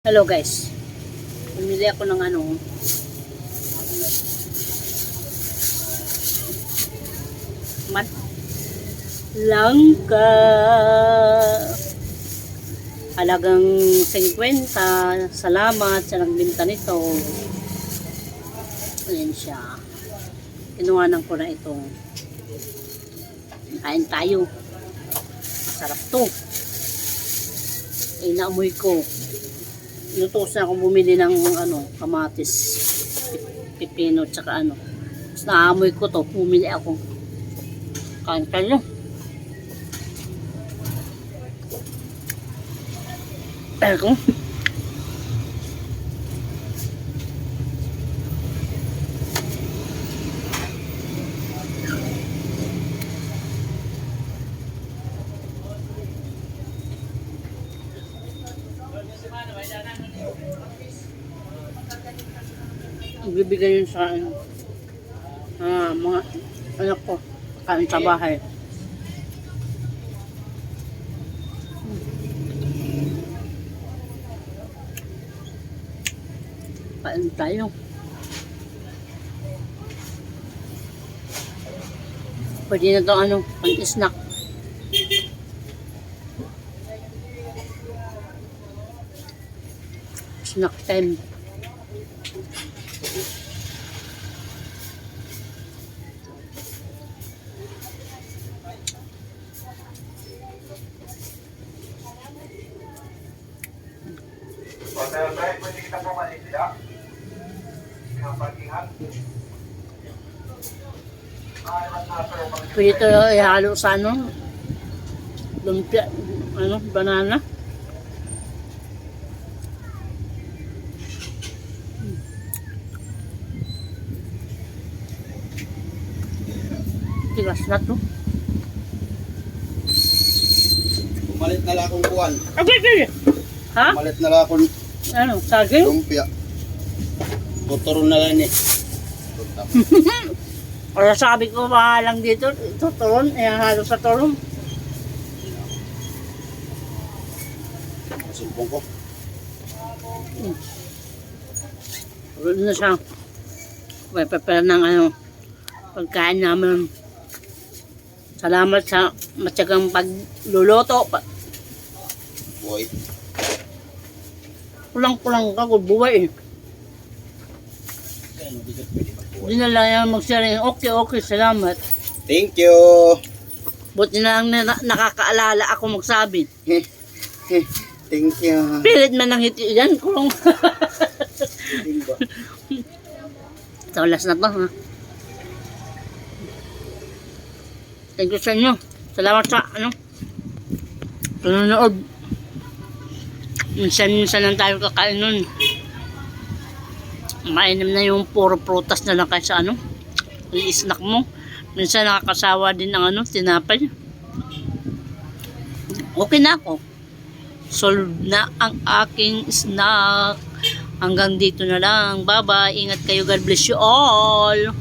Hello guys. Bumili ako ng langka. Halagang 50. Salamat sa nagbenta nito. Ayan siya. Kinuhanan ko na itong kain tayo. Masarap to. Inaamoy ko. Inutusan akong bumili ng kamatis, pipino, tsaka Tapos naamoy ko to, bumili ako. Kain tayo. Pero bibigay yun sa mga anak ko kain sa bahay. Kain tayo. Pwede na ito pang-snack. Snack time. Pwede kita po manisya. Kapag-ingat. Pwede ito ihalo sa lumpia, banana. Tigas na to. Umalit na lang akong kuwan. Okay. Ha? Umalit na lang akong Saging? lumpia. Tuturon na lang eh. Kaya sabi ko lang dito, ito turon, halo sa turon. Sumpong ko. Ulit na siya. May prepare ng pagkain namin. Salamat sa matyagang pagluluto. Boy. Kulang-kulang ka, buhay eh. Hindi na lang yan mag-sharing. Okay, salamat. Thank you. Buti na lang nakakaalala ako magsabi. Thank you. Pilit man ng hiti yan, kulong. So, last na to, ha? Thank you sa inyo. Salamat sa, panonood. Minsan lang tayo kakain nun. Mainam na yung puro prutas na lang kaysa i-snack mo. Minsan nakakasawa din ng tinapay. Okay na ako. Solve na ang aking snack. Hanggang dito na lang. Bye-bye. Ingat kayo. God bless you all.